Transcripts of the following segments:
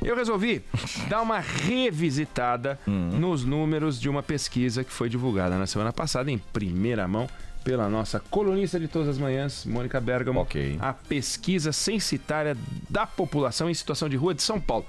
Eu resolvi dar uma revisitada nos números de uma pesquisa que foi divulgada na semana passada, em primeira mão, pela nossa colunista de todas as manhãs, Mônica Bergamo. Ok. A pesquisa censitária da população em situação de rua de São Paulo.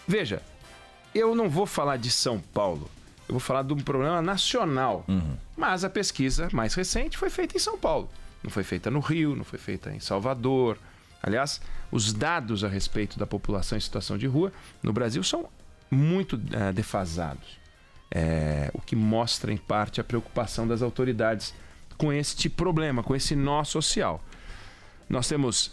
Veja, eu não vou falar de São Paulo, eu vou falar de um problema nacional. Mas a pesquisa mais recente foi feita em São Paulo. Não foi feita no Rio, não foi feita em Salvador. Aliás, os dados a respeito da população em situação de rua no Brasil são muito defasados. O que mostra, em parte, a preocupação das autoridades com este problema, com esse nó social. Nós temos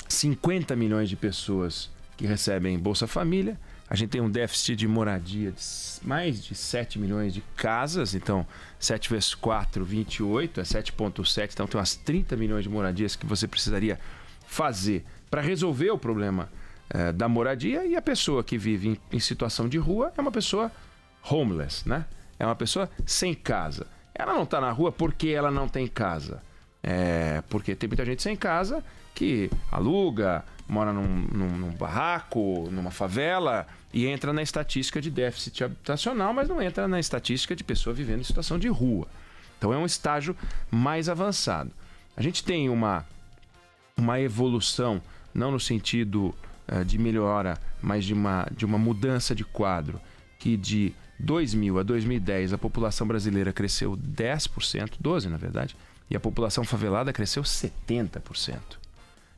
50 milhões de pessoas que recebem Bolsa Família. A gente tem um déficit de moradia de mais de 7 milhões de casas. Então, 7 vezes 4, 28, é 7,7. Então, tem umas 30 milhões de moradias que você precisaria fazer para resolver o problema da moradia. E a pessoa que vive em situação de rua é uma pessoa homeless, né? É uma pessoa sem casa. Ela não está na rua porque ela não tem casa. Porque tem muita gente sem casa que aluga, mora num barraco, numa favela e entra na estatística de déficit habitacional, mas não entra na estatística de pessoa vivendo em situação de rua. Então é um estágio mais avançado. A gente tem uma evolução, não no sentido de melhora, mas de uma mudança de quadro, que de 2000 a 2010 a população brasileira cresceu 10%, 12% na verdade, e a população favelada cresceu 70%.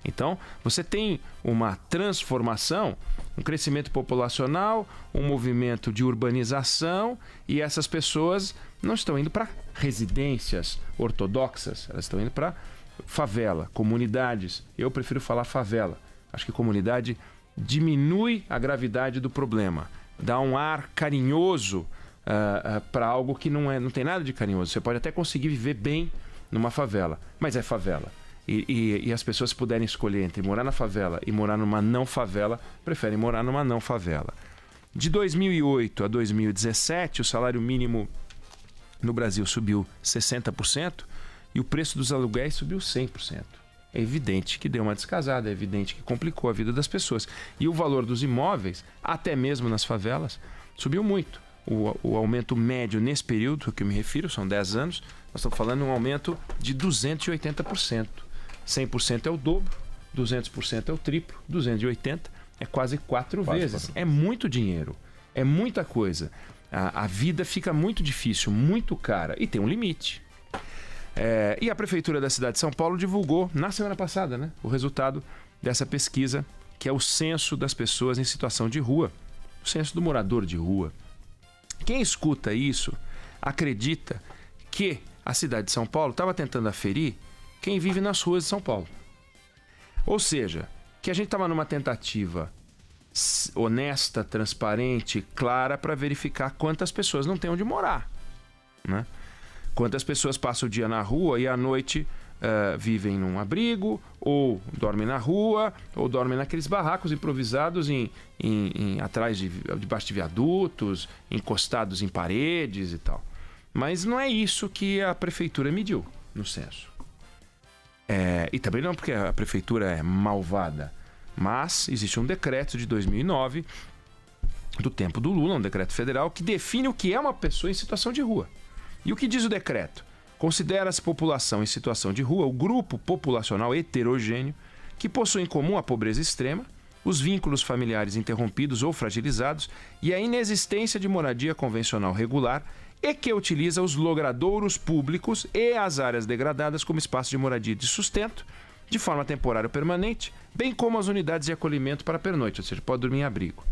Então, você tem uma transformação, um crescimento populacional, um movimento de urbanização, e essas pessoas não estão indo para residências ortodoxas, elas estão indo para favela, comunidades. Eu prefiro falar favela. Acho que comunidade diminui a gravidade do problema, dá um ar carinhoso para algo que não tem nada de carinhoso. Você pode até conseguir viver bem numa favela, mas é favela. E as pessoas puderem escolher entre morar na favela e morar numa não favela, preferem morar numa não favela. De 2008 a 2017, o salário mínimo no Brasil subiu 60% e o preço dos aluguéis subiu 100%. É evidente que deu uma descasada, é evidente que complicou a vida das pessoas. E o valor dos imóveis, até mesmo nas favelas, subiu muito. O aumento médio nesse período, que eu me refiro, são 10 anos, nós estamos falando de um aumento de 280%. 100% é o dobro, 200% é o triplo, 280% é quase 4 vezes. É muito dinheiro, é muita coisa. A vida fica muito difícil, muito cara e tem um limite. E a Prefeitura da cidade de São Paulo divulgou na semana passada, né, o resultado dessa pesquisa, que é o censo das pessoas em situação de rua, o censo do morador de rua. Quem escuta isso acredita que a cidade de São Paulo estava tentando aferir quem vive nas ruas de São Paulo. Ou seja, que a gente estava numa tentativa honesta, transparente, clara para verificar quantas pessoas não têm onde morar, né? Quantas pessoas passam o dia na rua e à noite vivem num abrigo, ou dormem na rua, ou dormem naqueles barracos improvisados atrás debaixo de viadutos, encostados em paredes e tal. Mas não é isso que a prefeitura mediu no censo. E também não porque a prefeitura é malvada, mas existe um decreto de 2009, do tempo do Lula, um decreto federal, que define o que é uma pessoa em situação de rua. E o que diz o decreto? Considera-se população em situação de rua o grupo populacional heterogêneo que possui em comum a pobreza extrema, os vínculos familiares interrompidos ou fragilizados e a inexistência de moradia convencional regular e que utiliza os logradouros públicos e as áreas degradadas como espaço de moradia e de sustento, de forma temporária ou permanente, bem como as unidades de acolhimento para pernoite, ou seja, pode dormir em abrigo.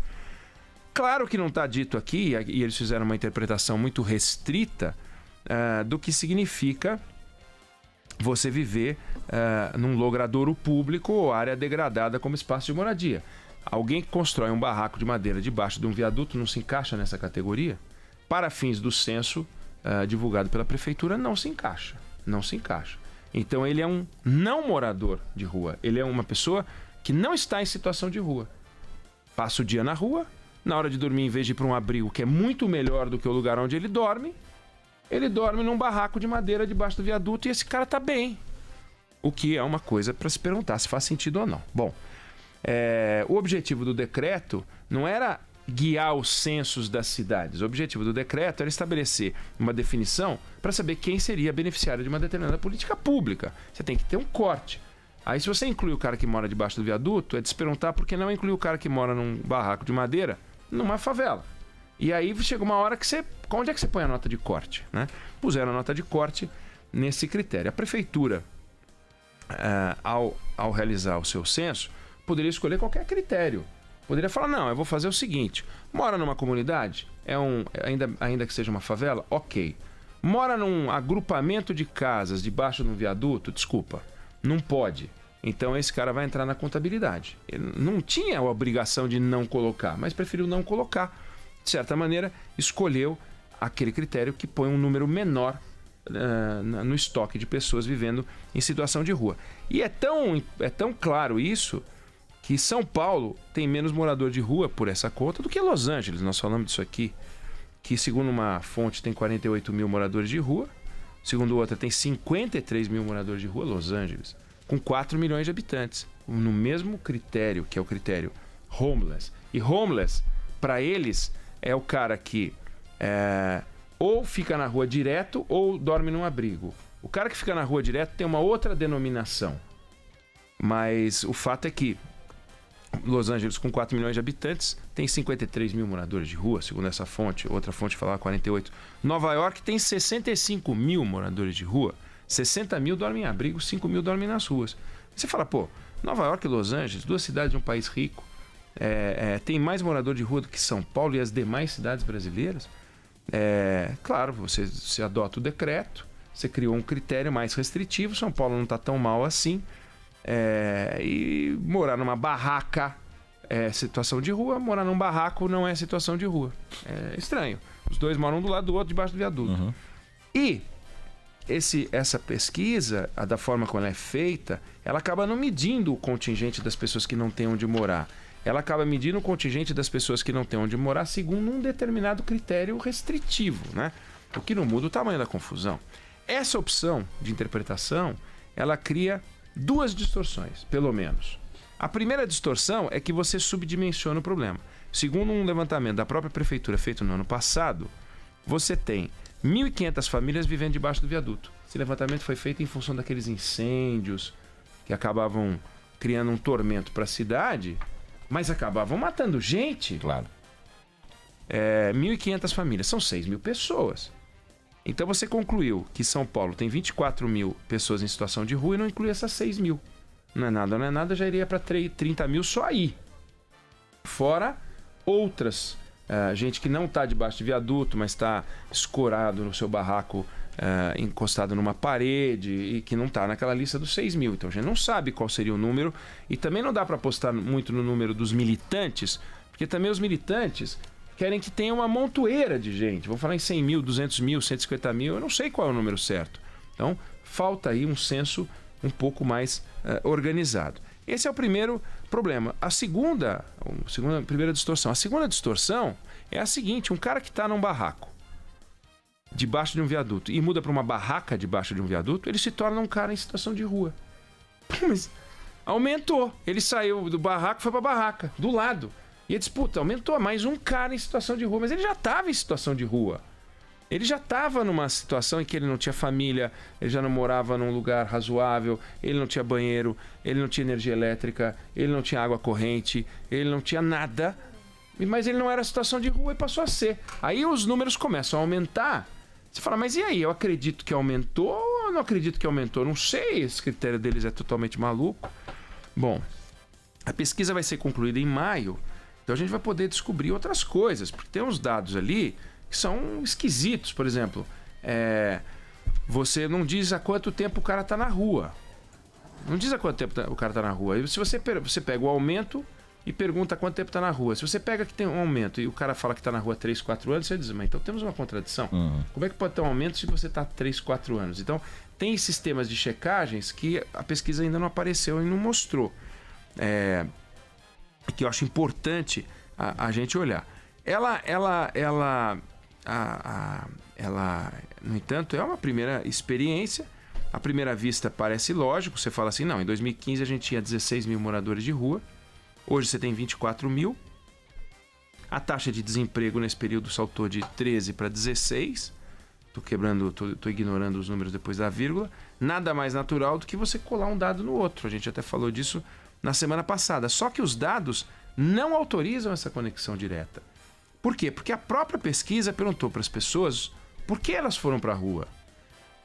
Claro que não está dito aqui, e eles fizeram uma interpretação muito restrita do que significa você viver num logradouro público ou área degradada como espaço de moradia. Alguém que constrói um barraco de madeira debaixo de um viaduto não se encaixa nessa categoria? Para fins do censo divulgado pela prefeitura, não se encaixa. Não se encaixa. Então ele é um não morador de rua. Ele é uma pessoa que não está em situação de rua. Passa o dia na rua, na hora de dormir, em vez de ir para um abrigo que é muito melhor do que o lugar onde ele dorme num barraco de madeira debaixo do viaduto e esse cara está bem. O que é uma coisa para se perguntar se faz sentido ou não. Bom, o objetivo do decreto não era guiar os censos das cidades. O objetivo do decreto era estabelecer uma definição para saber quem seria beneficiário de uma determinada política pública. Você tem que ter um corte. Aí, se você inclui o cara que mora debaixo do viaduto, é de se perguntar por que não inclui o cara que mora num barraco de madeira numa favela. E aí chega uma hora que você... Onde é que você põe a nota de corte, né? Puseram a nota de corte nesse critério. A prefeitura, ao realizar o seu censo, poderia escolher qualquer critério. Poderia falar, não, eu vou fazer o seguinte: mora numa comunidade, ainda que seja uma favela, ok. Mora num agrupamento de casas debaixo de um viaduto, desculpa, não pode. Então esse cara vai entrar na contabilidade. Ele não tinha a obrigação de não colocar, mas preferiu não colocar. De certa maneira, escolheu aquele critério que põe um número menor no estoque de pessoas vivendo em situação de rua. E é tão claro isso que São Paulo tem menos morador de rua por essa conta do que Los Angeles. Nós falamos disso aqui, que segundo uma fonte tem 48 mil moradores de rua, segundo outra tem 53 mil moradores de rua, Los Angeles, com 4 milhões de habitantes, no mesmo critério, que é o critério homeless. E homeless, para eles, é o cara que ou fica na rua direto ou dorme num abrigo. O cara que fica na rua direto tem uma outra denominação, mas o fato é que Los Angeles, com 4 milhões de habitantes, tem 53 mil moradores de rua, segundo essa fonte. Outra fonte falava 48. Nova York tem 65 mil moradores de rua. 60 mil dormem em abrigo, 5 mil dormem nas ruas. Você fala, pô, Nova York e Los Angeles, duas cidades de um país rico, tem mais morador de rua do que São Paulo e as demais cidades brasileiras. Claro, você adota o decreto, você criou um critério mais restritivo. São Paulo não está tão mal assim. E morar numa barraca é situação de rua, morar num barraco não é situação de rua. É estranho. Os dois moram do lado do outro, debaixo do viaduto. Uhum. E essa pesquisa, da forma como ela é feita, ela acaba não medindo o contingente das pessoas que não têm onde morar. Ela acaba medindo o contingente das pessoas que não têm onde morar segundo um determinado critério restritivo, né? O que não muda o tamanho da confusão. Essa opção de interpretação, ela cria duas distorções, pelo menos. A primeira distorção é que você subdimensiona o problema. Segundo um levantamento da própria prefeitura feito no ano passado, você tem 1.500 famílias vivendo debaixo do viaduto. Esse levantamento foi feito em função daqueles incêndios que acabavam criando um tormento para a cidade, mas acabavam matando gente. Claro. 1.500 famílias, são 6 mil pessoas. Então você concluiu que São Paulo tem 24 mil pessoas em situação de rua e não inclui essas 6 mil. Não é nada, já iria para 30 mil só aí. Fora outras, gente que não está debaixo de viaduto, mas está escorado no seu barraco, encostado numa parede e que não está naquela lista dos 6 mil. Então a gente não sabe qual seria o número e também não dá para apostar muito no número dos militantes, porque também os militantes querem que tenha uma montoeira de gente. Vamos falar em 100 mil, 200 mil, 150 mil, eu não sei qual é o número certo. Então, falta aí um censo um pouco mais organizado. Esse é o primeiro problema. A primeira distorção. A segunda distorção é a seguinte: um cara que está num barraco, debaixo de um viaduto, e muda para uma barraca debaixo de um viaduto, ele se torna um cara em situação de rua. Mas aumentou. Ele saiu do barraco e foi para a barraca, do lado. E a disputa aumentou, mais um cara em situação de rua. Mas ele já estava em situação de rua. Ele já estava numa situação em que ele não tinha família, ele já não morava num lugar razoável, ele não tinha banheiro, ele não tinha energia elétrica, ele não tinha água corrente, ele não tinha nada, mas ele não era situação de rua e passou a ser. Aí os números começam a aumentar. Você fala, mas e aí? Eu acredito que aumentou ou eu não acredito que aumentou? Não sei, esse critério deles é totalmente maluco. Bom, a pesquisa vai ser concluída em maio. Então a gente vai poder descobrir outras coisas, porque tem uns dados ali que são esquisitos. Por exemplo, você não diz há quanto tempo o cara está na rua. Não diz há quanto tempo o cara está na rua. E se você pega o aumento e pergunta há quanto tempo está na rua. Se você pega que tem um aumento e o cara fala que está na rua há 3, 4 anos, você diz, mas então temos uma contradição. Como é que pode ter um aumento se você está há 3, 4 anos? Então tem sistemas de checagens que a pesquisa ainda não apareceu e não mostrou. Que eu acho importante a gente olhar. Ela, no entanto, é uma primeira experiência. À primeira vista parece lógico. Você fala assim, não, em 2015 a gente tinha 16 mil moradores de rua. Hoje você tem 24 mil. A taxa de desemprego nesse período saltou de 13 para 16. Tô ignorando os números depois da vírgula. Nada mais natural do que você colar um dado no outro. A gente até falou disso na semana passada. Só que os dados não autorizam essa conexão direta. Por quê? Porque a própria pesquisa perguntou para as pessoas por que elas foram para a rua.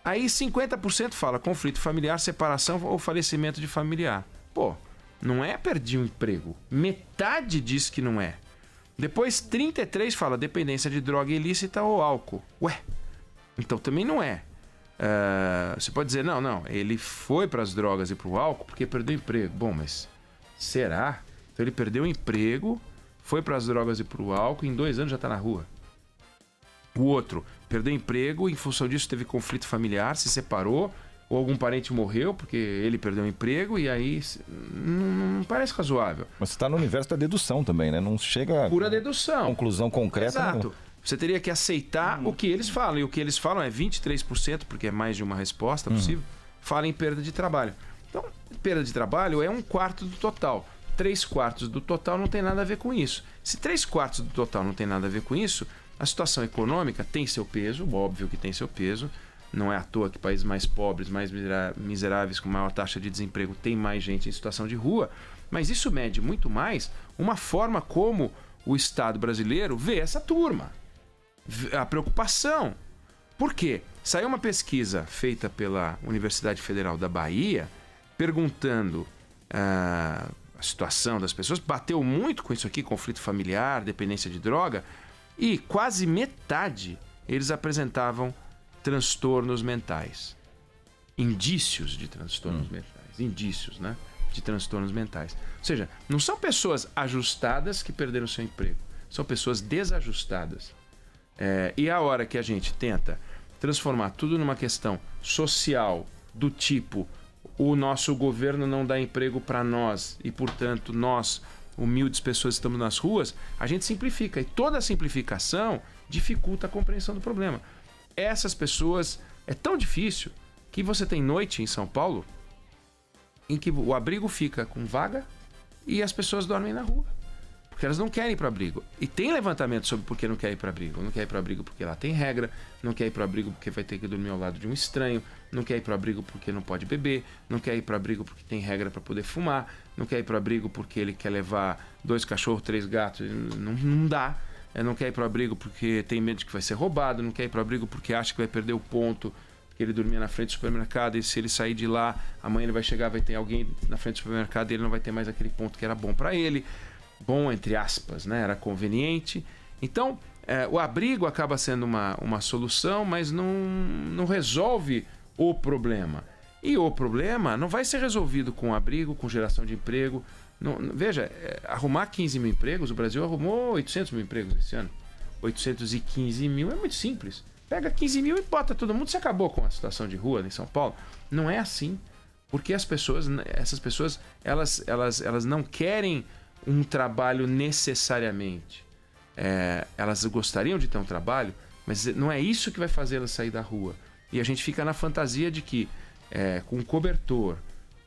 Aí 50% fala conflito familiar, separação ou falecimento de familiar. Pô, não é perdi um emprego. Metade diz que não é. Depois 33% fala dependência de droga ilícita ou álcool. Ué, então também não é. Você pode dizer, não, ele foi para as drogas e para o álcool porque perdeu o emprego. Bom, mas será? Então ele perdeu o emprego, foi para as drogas e para o álcool, em 2 anos já está na rua. O outro perdeu o emprego, em função disso teve conflito familiar, se separou, ou algum parente morreu porque ele perdeu o emprego, e aí não parece razoável. Mas você está no universo da dedução também, né? Não chega pura dedução. Conclusão concreta. Exato. Não. Você teria que aceitar o que eles falam. E o que eles falam é 23%, porque é mais de uma resposta possível, fala em perda de trabalho. Então, perda de trabalho é 1/4 do total. 3/4 do total não tem nada a ver com isso. Se 3/4 do total não tem nada a ver com isso, a situação econômica tem seu peso, óbvio que tem seu peso. Não é à toa que países mais pobres, mais miseráveis, com maior taxa de desemprego, tem mais gente em situação de rua. Mas isso mede muito mais uma forma como o Estado brasileiro vê essa turma. A preocupação. Por quê? Saiu uma pesquisa feita pela Universidade Federal da Bahia perguntando a situação das pessoas. Bateu muito com isso aqui, conflito familiar, dependência de droga, e quase metade eles apresentavam transtornos mentais. Indícios de transtornos mentais. Indícios, né? De transtornos mentais. Ou seja, não são pessoas ajustadas que perderam seu emprego. São pessoas desajustadas. E a hora que a gente tenta transformar tudo numa questão social, do tipo, o nosso governo não dá emprego para nós e, portanto, nós, humildes pessoas, estamos nas ruas, a gente simplifica. E toda a simplificação dificulta a compreensão do problema. Essas pessoas, é tão difícil que você tem noite em São Paulo em que o abrigo fica com vaga e as pessoas dormem na rua. Porque elas não querem ir para o abrigo. E tem levantamento sobre por que não quer ir para o abrigo. Não quer ir para o abrigo porque lá tem regra, não quer ir para o abrigo porque vai ter que dormir ao lado de um estranho, não quer ir para o abrigo porque não pode beber, não quer ir para o abrigo porque tem regra para poder fumar, não quer ir para o abrigo porque ele quer levar 2 cachorros, 3 gatos, não dá. Não quer ir para o abrigo porque tem medo de que vai ser roubado, não quer ir para o abrigo porque acha que vai perder o ponto, porque ele dormia na frente do supermercado e se ele sair de lá, amanhã ele vai chegar, vai ter alguém na frente do supermercado e ele não vai ter mais aquele ponto que era bom para ele. Bom, entre aspas, né? Era conveniente. Então, o abrigo acaba sendo uma solução, mas não resolve o problema. E o problema não vai ser resolvido com abrigo, com geração de emprego. Veja, arrumar 15 mil empregos, o Brasil arrumou 800 mil empregos esse ano. 815 mil é muito simples. Pega 15 mil e bota todo mundo, se acabou com a situação de rua em São Paulo. Não é assim, porque essas pessoas, elas não querem um trabalho necessariamente. Elas gostariam de ter um trabalho, mas não é isso que vai fazer elas sair da rua. E a gente fica na fantasia de que com um cobertor,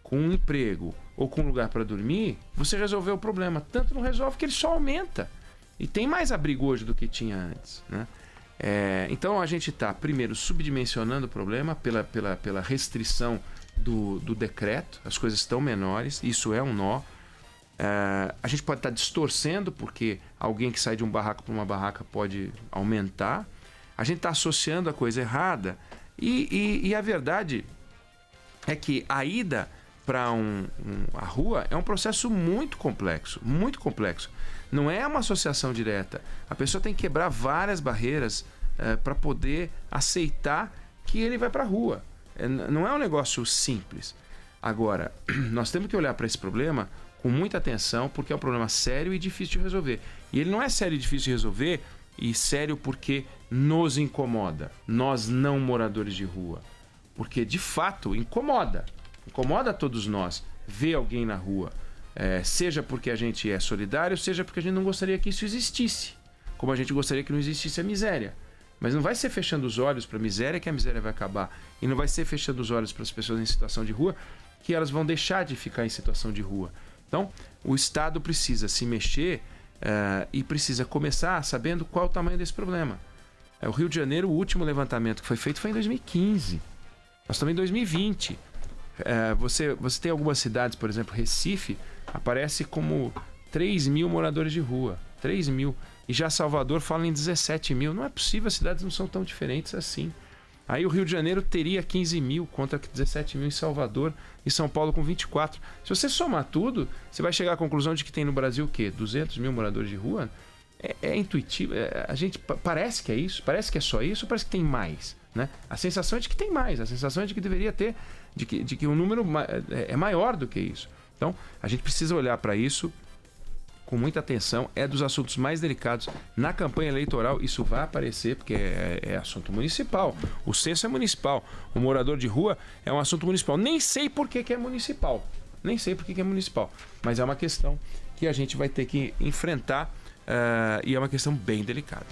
com um emprego ou com um lugar para dormir, você resolveu o problema. Tanto não resolve que ele só aumenta. E tem mais abrigo hoje do que tinha antes, né? Então a gente está, primeiro, subdimensionando o problema pela restrição do decreto. As coisas estão menores, isso é um nó. A gente pode estar distorcendo, porque alguém que sai de um barraco para uma barraca pode aumentar. A gente está associando a coisa errada. E a verdade é que a ida para a rua é um processo muito complexo, muito complexo. Não é uma associação direta. A pessoa tem que quebrar várias barreiras para poder aceitar que ele vai para a rua. Não é um negócio simples. Agora, nós temos que olhar para esse problema com muita atenção, porque é um problema sério e difícil de resolver. E ele não é sério e difícil de resolver, e sério porque nos incomoda, nós não moradores de rua. Porque, de fato, incomoda a todos nós ver alguém na rua. Seja porque a gente é solidário, seja porque a gente não gostaria que isso existisse. Como a gente gostaria que não existisse a miséria. Mas não vai ser fechando os olhos para a miséria que a miséria vai acabar. E não vai ser fechando os olhos para as pessoas em situação de rua que elas vão deixar de ficar em situação de rua. Então, o Estado precisa se mexer e precisa começar sabendo qual o tamanho desse problema. O Rio de Janeiro, o último levantamento que foi feito foi em 2015. Nós estamos em 2020. Você tem algumas cidades, por exemplo, Recife, aparece como 3 mil moradores de rua. 3 mil. E já Salvador fala em 17 mil. Não é possível, as cidades não são tão diferentes assim. Aí o Rio de Janeiro teria 15 mil contra 17 mil em Salvador e São Paulo com 24. Se você somar tudo, você vai chegar à conclusão de que tem no Brasil o quê? 200 mil moradores de rua? É intuitivo. A gente parece que é isso, parece que é só isso, parece que tem mais. Né? A sensação é de que tem mais, a sensação é de que deveria ter, de que o número é maior do que isso. Então, a gente precisa olhar para isso com muita atenção, é dos assuntos mais delicados na campanha eleitoral. Isso vai aparecer porque é assunto municipal, o censo é municipal, o morador de rua é um assunto municipal. Nem sei por que é municipal, mas é uma questão que a gente vai ter que enfrentar e é uma questão bem delicada.